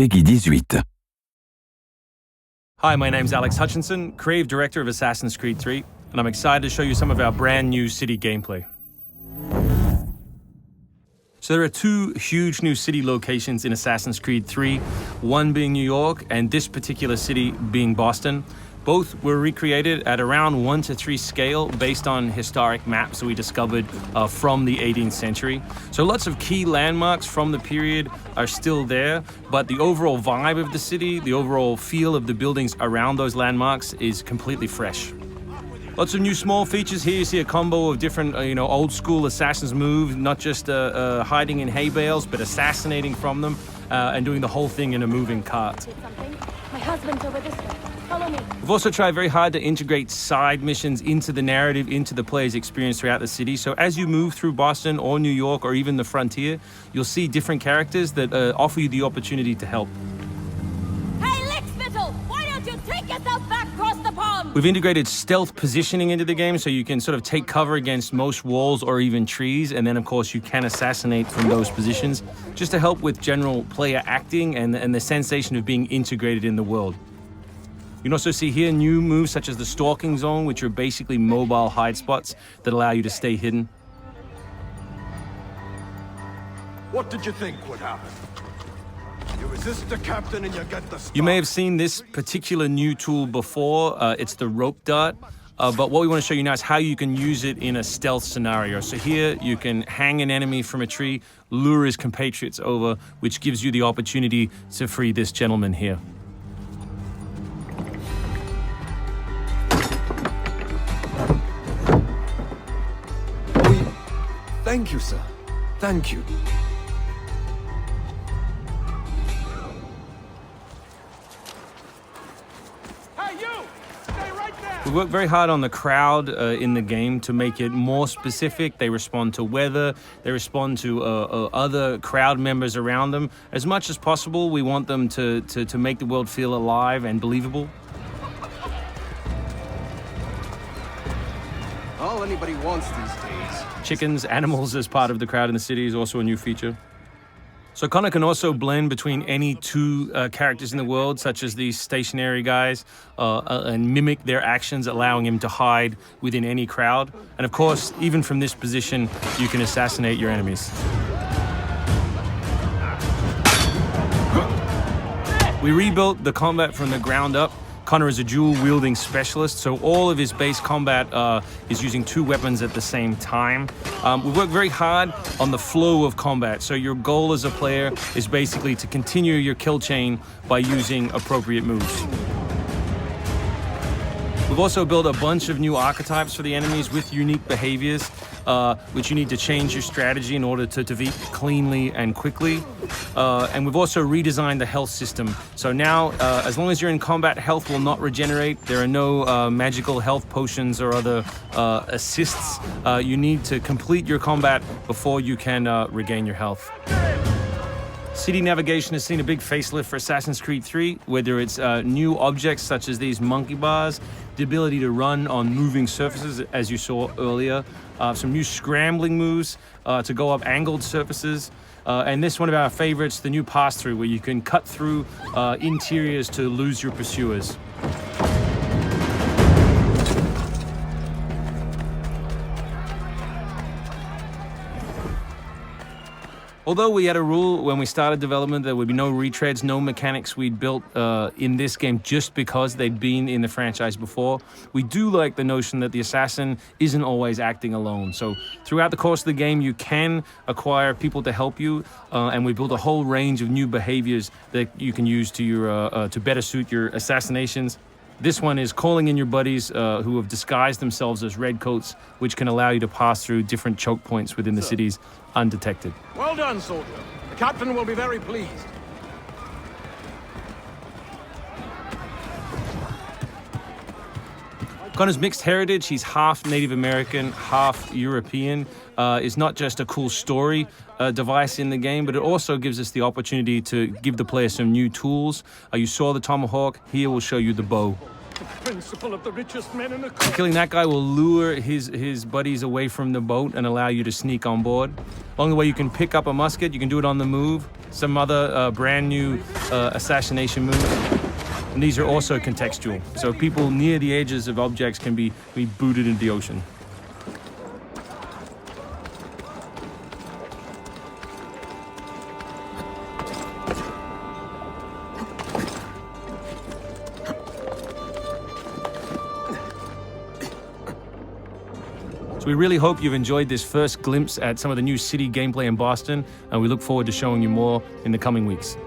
Peggy 18. Hi, my name's Alex Hutchinson, Creative Director of Assassin's Creed 3, and I'm excited to show you some of our brand new city gameplay. So there are two huge new city locations in Assassin's Creed 3, one being New York and this particular city being Boston. Both were recreated at around 1:3 scale based on historic maps that we discovered from the 18th century. So lots of key landmarks from the period are still there, but the overall vibe of the city, the overall feel of the buildings around those landmarks is completely fresh. Lots of new small features here. You see a combo of different, old school assassins moves, not just hiding in hay bales, but assassinating from them and doing the whole thing in a moving cart. My husband's over this way. Follow me. We've also tried very hard to integrate side missions into the narrative, into the player's experience throughout the city. So as you move through Boston or New York or even the frontier, you'll see different characters that offer you the opportunity to help. Hey, Lickspittle! Why don't you take yourself back across the pond? We've integrated stealth positioning into the game so you can sort of take cover against most walls or even trees, and then of course you can assassinate from those positions, just to help with general player acting and the sensation of being integrated in the world. You can also see here new moves such as the stalking zone, which are basically mobile hide spots that allow you to stay hidden. What did you think would happen? You resist the captain and you get the spot. You may have seen this particular new tool before. It's the rope dart. But what we want to show you now is how you can use it in a stealth scenario. So here you can hang an enemy from a tree, lure his compatriots over, which gives you the opportunity to free this gentleman here. Thank you, sir. Thank you. Hey, you! Stay right there! We work very hard on the crowd in the game to make it more specific. They respond to weather, they respond to other crowd members around them. As much as possible, we want them to make the world feel alive and believable. All anybody wants these days. Chickens, animals as part of the crowd in the city is also a new feature. So Connor can also blend between any two characters in the world, such as these stationary guys, and mimic their actions, allowing him to hide within any crowd. And of course, even from this position, you can assassinate your enemies. We rebuilt the combat from the ground up. Connor is a dual-wielding specialist, so all of his base combat is using two weapons at the same time. We work very hard on the flow of combat, so your goal as a player is basically to continue your kill chain by using appropriate moves. We've also built a bunch of new archetypes for the enemies with unique behaviors, which you need to change your strategy in order to defeat cleanly and quickly. And we've also redesigned the health system. So now, as long as you're in combat, health will not regenerate. There are no magical health potions or other assists. You need to complete your combat before you can regain your health. City navigation has seen a big facelift for Assassin's Creed 3, whether it's new objects such as these monkey bars, the ability to run on moving surfaces, as you saw earlier, some new scrambling moves to go up angled surfaces, and this one of our favorites, the new pass-through, where you can cut through interiors to lose your pursuers. Although we had a rule when we started development, there would be no retreads, no mechanics we'd built in this game just because they'd been in the franchise before, we do like the notion that the assassin isn't always acting alone. So throughout the course of the game, you can acquire people to help you, and we built a whole range of new behaviors that you can use to better suit your assassinations. This one is calling in your buddies who have disguised themselves as redcoats, which can allow you to pass through different choke points within the cities undetected. Well done, soldier. The captain will be very pleased. Connor's mixed heritage, he's half Native American, half European, is not just a cool story device in the game, but it also gives us the opportunity to give the player some new tools. You saw the tomahawk, here we'll show you the bow. The principle of the richest men in the Killing that guy will lure his buddies away from the boat and allow you to sneak on board. Along the way, you can pick up a musket, you can do it on the move. some other brand new assassination moves. And these are also contextual. So people near the edges of objects can be booted into the ocean. So we really hope you've enjoyed this first glimpse at some of the new city gameplay in Boston, and we look forward to showing you more in the coming weeks.